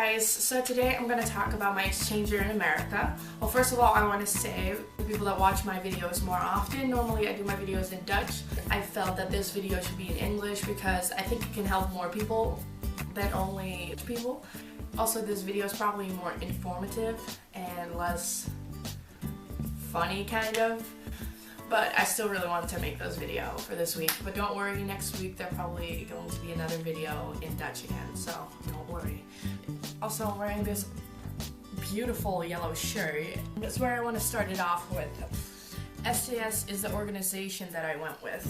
guys, so today I'm going to talk about my exchange year in America. Well, first of all, I want to say to people that watch my videos more often, normally I do my videos in Dutch. I felt that this video should be in English because I think it can help more people than only people. Also, this video is probably more informative and less funny, kind of. But I still really wanted to make this video for this week. But don't worry, next week there's probably going to be another video in Dutch again, so don't worry. Also, I'm wearing this beautiful yellow shirt. That's where I want to start it off with. STS is the organization that I went with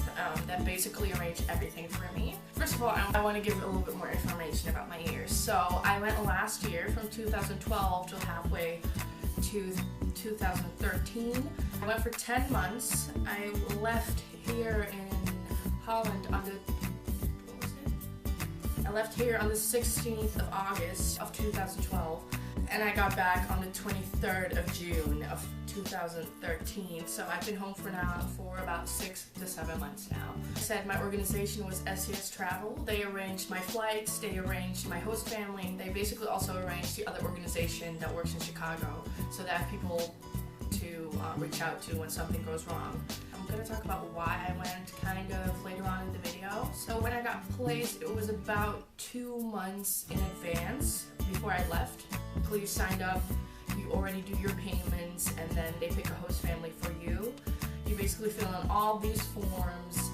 that basically arranged everything for me. First of all, I want to give a little bit more information about my years. So I went last year from 2012 to halfway to 2013. I went for 10 months. I left here in Holland on the I left here on the 16th of August of 2012, and I got back on the 23rd of June of 2013. So I've been home for about 6 to 7 months now. I said my organization was STS Travel. They arranged my flights, they arranged my host family, and they basically also arranged the other organization that works in Chicago, so that I have people to reach out to when something goes wrong. I'm going to talk about why I went kind of later on in the video. So when I got placed, it was about 2 months in advance before I left. You signed up, you already do your payments, and then they pick a host family for you. You basically fill in all these forms,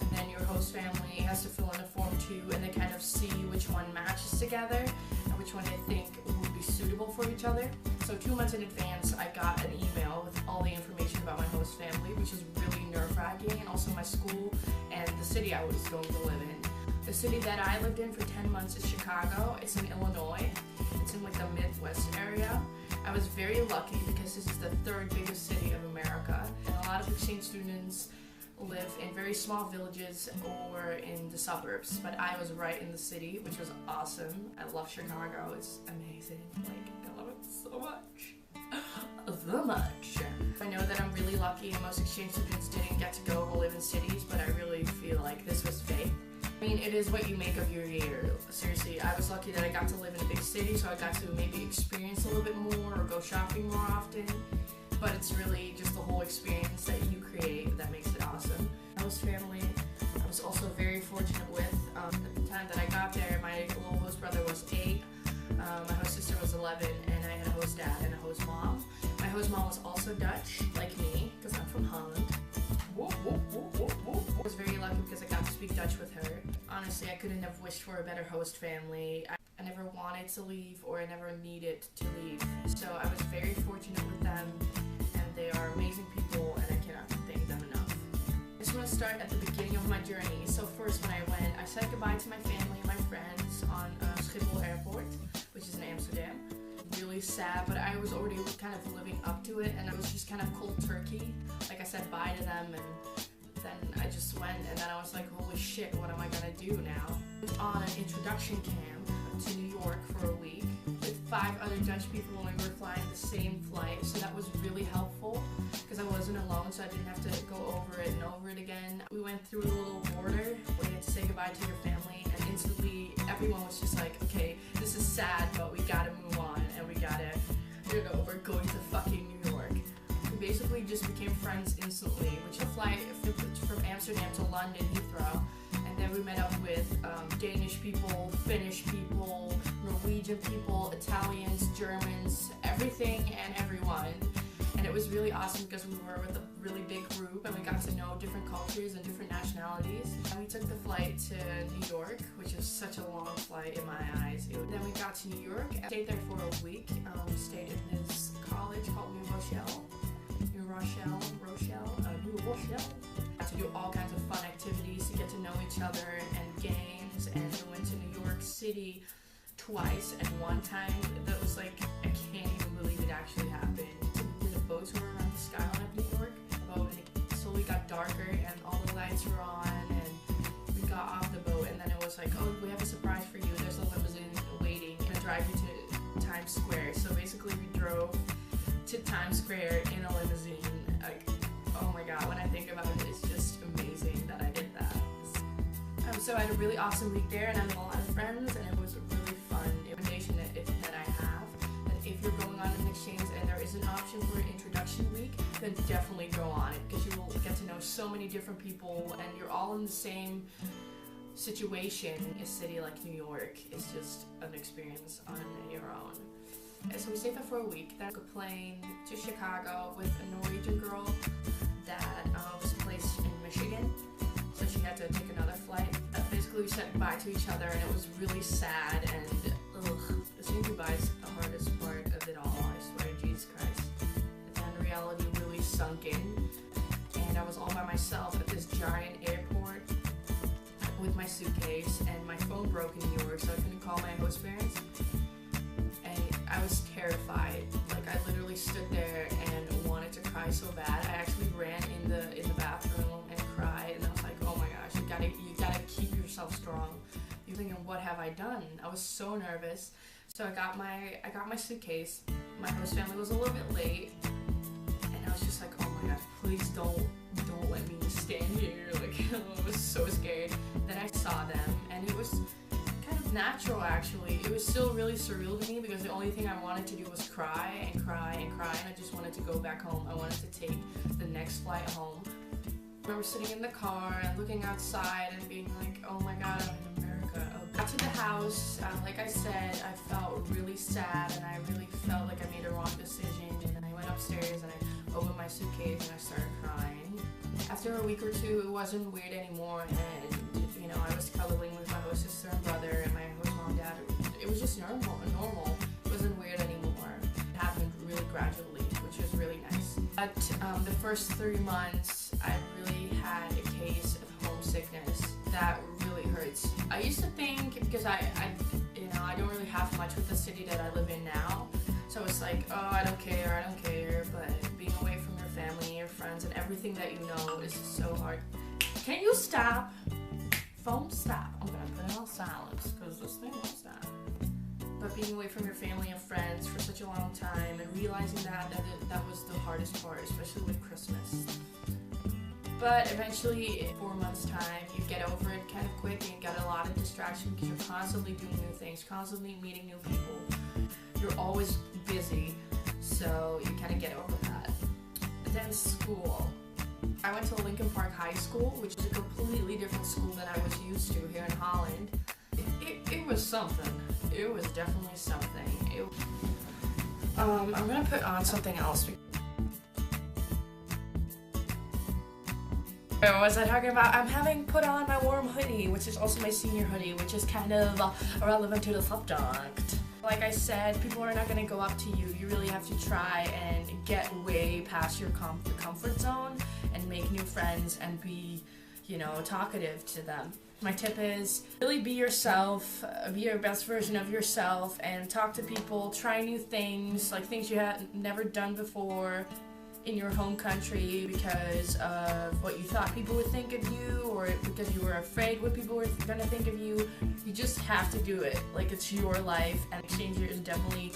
and then your host family has to fill in a form too, and they kind of see which one matches together and which one they think would be suitable for each other. So 2 months in advance, I got an email with all the information about my host family, which is really nerve-wracking, and also my school and the city I was going to live in. The city that I lived in for 10 months is Chicago. It's in Illinois. It's in like the Midwest area. I was very lucky because this is the 3rd biggest city of America, and a lot of exchange students live in very small villages or in the suburbs, but I was right in the city, which was awesome. I love Chicago. It's amazing. Like, I love it so much. So much. I know that I'm really lucky and most exchange students didn't get to go live in cities, but I really feel like this was fate. I mean, it is what you make of your year. Seriously, I was lucky that I got to live in a big city, so I got to maybe experience a little bit more or go shopping more often. But it's really just the whole experience that you create that makes it awesome. My host family, I was also very fortunate with. At the time that I got there, my little host brother was 8, my host sister was 11, and I had a host dad and a host mom. My host mom was also Dutch, like me, because I'm from Holland. I was very lucky because I got to speak Dutch with her. Honestly, I couldn't have wished for a better host family. I never wanted to leave, or I never needed to leave. So I was very fortunate with them, and they are amazing people, and I cannot thank them enough. I just want to start at the beginning of my journey. So first, when I went, I said goodbye to my family and my friends on Schiphol Airport, which is in Amsterdam. Really sad, but I was already kind of living up to it, and I was just kind of cold turkey. Like, I said bye to them, and then I just went, and then I was like, holy shit, what am I gonna do now? I went on an introduction camp to New York for a week with 5 other Dutch people, and we were flying the same flight, so that was really helpful because I wasn't alone, so I didn't have to go over it and over it again. We went through a little border where you had to say goodbye to your family, and instantly everyone was just like, okay, this is sad, but we gotta move on, and we gotta, we're going to fucking New York. We basically just became friends instantly, which a flight from Amsterdam to London, Heathrow, and then we met up with Danish people, Finnish people, Norwegian people, Italians, Germans, everything and everyone. And it was really awesome because we were with a really big group, and we got to know different cultures and different nationalities. And we took the flight to New York, which is such a long flight in my eyes. Then we got to New York, stayed there for a week. We stayed in this college called New Rochelle. Got to do all kinds of fun activities to get to know each other, and games, and we went to New York City twice, and one time that was like, I can't even believe it actually happened. We did a boat tour around the skyline of New York, and it slowly got darker, and all the lights were on, and we got off the boat, and then it was like, oh, we have a surprise for you, there's a limousine waiting to drive you to Times Square. So basically we drove to Times Square in a limousine. Like, oh my god, when I think about it, it's just amazing that I did that. So I had a really awesome week there, and I met a lot of friends, and it was a really fun invitation that so many different people, and you're all in the same situation. A city like New York is just an experience on your own. And so we stayed there for a week. Then I took a plane to Chicago with a Norwegian girl that was placed in Michigan, so she had to take another flight. Basically, we said goodbye to each other, and it was really sad. And saying goodbye is the hardest part of it all. I swear, Jesus Christ. And then reality really sunk in, and I was all by myself at this giant airport with my suitcase, and my phone broke in New York, so I couldn't call my host parents. And I was terrified. Like, I literally stood there and wanted to cry so bad. I actually ran in the bathroom and cried, and I was like, oh my gosh, you gotta keep yourself strong. You're thinking, what have I done? I was so nervous. So I got my suitcase. My host family was a little bit late, and I was just like, oh my gosh, please don't let me stand here. Like, I was so scared. Then I saw them, and it was kind of natural, actually. It was still really surreal to me because the only thing I wanted to do was cry and cry and cry, and I just wanted to go back home. I wanted to take the next flight home. I remember sitting in the car and looking outside and being like, oh my god, I'm in America. Got to the house, like I said, I felt really sad, and I really felt like I made a wrong decision, and I went upstairs and I opened my suitcase and I started crying. After a week or two, it wasn't weird anymore, and you know, I was cuddling with my host sister and brother and my host mom and dad. It was just normal. It wasn't weird anymore. It happened really gradually, which was really nice. But the first 3 months, I really had a case of homesickness that really hurts. I used to think, because I don't really have much with the city that I live in now, so it's like, oh, I don't care, but being away from your family, your friends, and everything that you know is so hard. Can you stop? Phone, stop. I'm gonna put it on silence, because this thing won't stop. But being away from your family and friends for such a long time, and realizing that was the hardest part, especially with Christmas. But eventually, in 4 months' time, you get over it kind of quick, and you get a lot of distraction because you're constantly doing new things, constantly meeting new people. You're always busy, so you kind of get over that. Then school. I went to Lincoln Park High School, which is a completely different school than I was used to here in Holland. It was something. It was definitely something. I'm gonna put on something else. What was I talking about? I'm having put on my warm hoodie, which is also my senior hoodie, which is kind of relevant to the subject. Like I said, people are not going to go up to you. You really have to try and get way past your comfort zone and make new friends and be, talkative to them. My tip is really be yourself, be your best version of yourself, and talk to people, try new things, like things you had never done before in your home country because of what you thought people would think of you, or because you were afraid what people were going to think of you. You just have to do it. Like, it's your life, and exchange year is definitely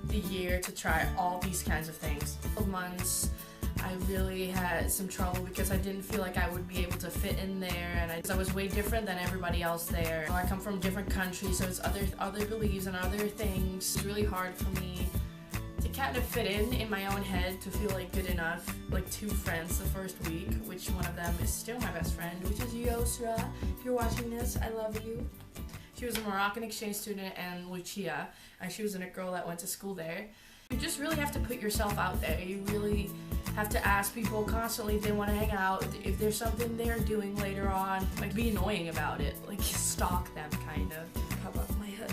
the year to try all these kinds of things. For months, I really had some trouble because I didn't feel like I would be able to fit in there, and I was way different than everybody else there. I come from different countries, so it's other beliefs and other things. It's really hard for me to kind of fit in my own head, to feel like good enough. Like 2 friends the first week, which one of them is still my best friend, which is Yosra. If you're watching this, I love you. She was a Moroccan exchange student, and Lucia, and she was a girl that went to school there. You just really have to put yourself out there. You really have to ask people constantly if they want to hang out, if there's something they're doing later on. Like, be annoying about it. Like, stalk them, kind of. Pop up my hood.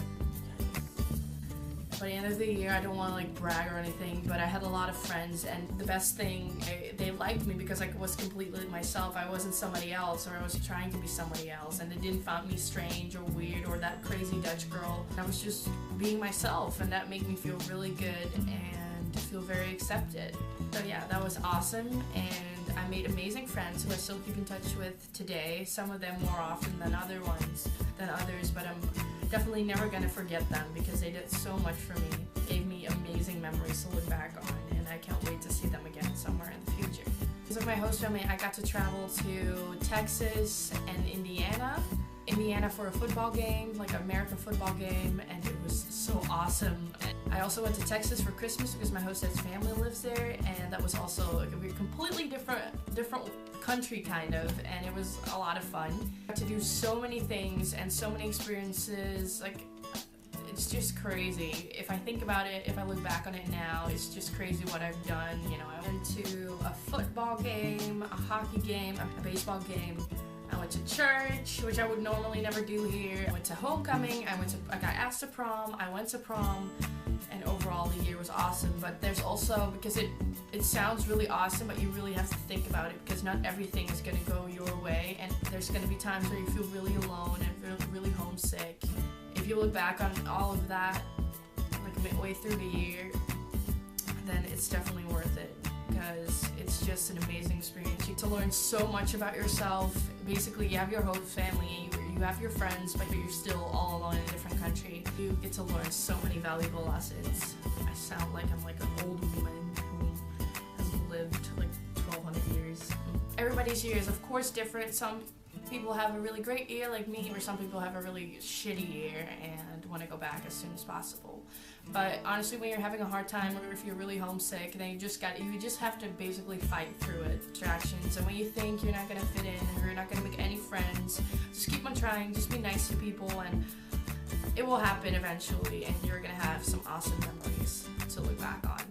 By the end of the year, I don't want to like brag or anything, but I had a lot of friends, and the best thing, they liked me because I was completely myself. I wasn't somebody else, or I was trying to be somebody else, and they didn't find me strange or weird or that crazy Dutch girl. I was just being myself, and that made me feel really good and feel very accepted. So yeah, that was awesome, and I made amazing friends who I still keep in touch with today. Some of them more often than others, but I'm definitely never gonna forget them because they did so much for me. Gave me amazing memories to look back on, and I can't wait to see them again somewhere in the future. Because of my host family, I got to travel to Texas and Indiana, Indiana for a football game, like an American football game, and it was so awesome. I also went to Texas for Christmas because my hostess family lives there, and that was also like a completely different country kind of, and it was a lot of fun. I got to do so many things and so many experiences, like it's just crazy. If I think about it, if I look back on it now, it's just crazy what I've done. You know, I went to a football game, a hockey game, a baseball game. I went to church, which I would normally never do here. I went to homecoming, I got asked to prom, I went to prom, and overall the year was awesome. But there's also, because it sounds really awesome, but you really have to think about it, because not everything is gonna go your way, and there's gonna be times where you feel really alone and really homesick. If you look back on all of that, like midway through the year, then it's definitely worth it, because it's just an amazing experience. You get to learn so much about yourself. Basically, you have your host family, you have your friends, but you're still all alone in a different country. You get to learn so many valuable lessons. I sound like I'm like an old woman who has lived like 1,200 years. Everybody's year is of course different. Some people have a really great year like me, or some people have a really shitty year and want to go back as soon as possible. But honestly, when you're having a hard time, or if you're really homesick, then you just have to basically fight through it. Distractions, and when you think you're not gonna fit in or you're not gonna make any friends, just keep on trying. Just be nice to people, and it will happen eventually, and you're gonna have some awesome memories to look back on.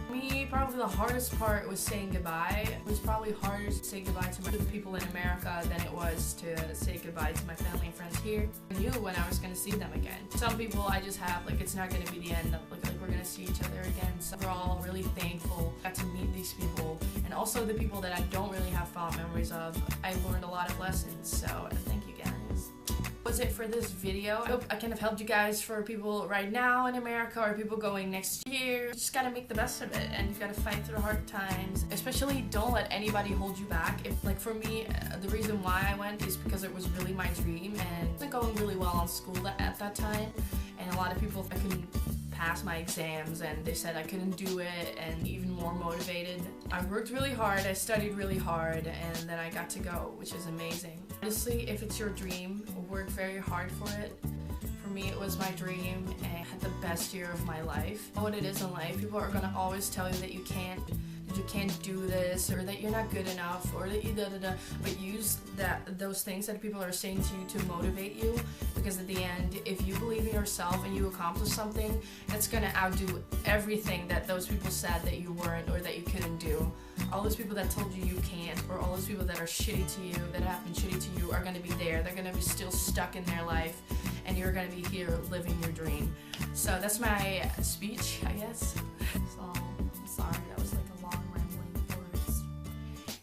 For me, probably the hardest part was saying goodbye. It was probably harder to say goodbye to the people in America than it was to say goodbye to my family and friends here. I knew when I was going to see them again. Some people I just have, like, it's not going to be the end, like we're going to see each other again. So we're all really thankful I got to meet these people, and also the people that I don't really have fond memories of. I learned a lot of lessons, so thank you guys. That was it for this video. I hope I kind of helped you guys, for people right now in America or people going next year. You just gotta make the best of it, and you gotta fight through hard times. Especially don't let anybody hold you back. If, like for me, the reason why I went is because it was really my dream, and it wasn't going really well in school at that time, and a lot of people, I couldn't pass my exams, and they said I couldn't do it, and even more motivated. I worked really hard, I studied really hard, and then I got to go, which is amazing. Honestly, if it's your dream, work very hard for it. For me, it was my dream, and I had the best year of my life. What it is in life, people are gonna always tell you that you can't do this, or that you're not good enough, or that you da-da-da, but use those things that people are saying to you to motivate you, because at the end, if you believe in yourself and you accomplish something, it's gonna outdo everything that those people said that you weren't or that you couldn't do. All those people that told you you can't, or all those people that are shitty to you, that have been shitty to you, are gonna be there. They're gonna be still stuck in their life, and you're gonna be here living your dream. So that's my speech, I guess. So, I'm sorry, that was like a long rambling words.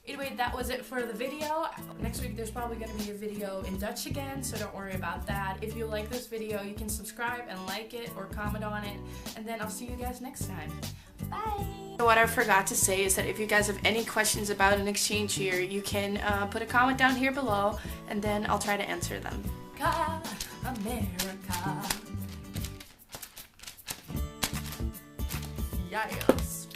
Anyway, that was it for the video. Next week there's probably going to be a video in Dutch again, so don't worry about that. If you like this video, you can subscribe and like it or comment on it, and then I'll see you guys next time. Bye! What I forgot to say is that if you guys have any questions about an exchange here, you can put a comment down here below, and then I'll try to answer them. America. Yes.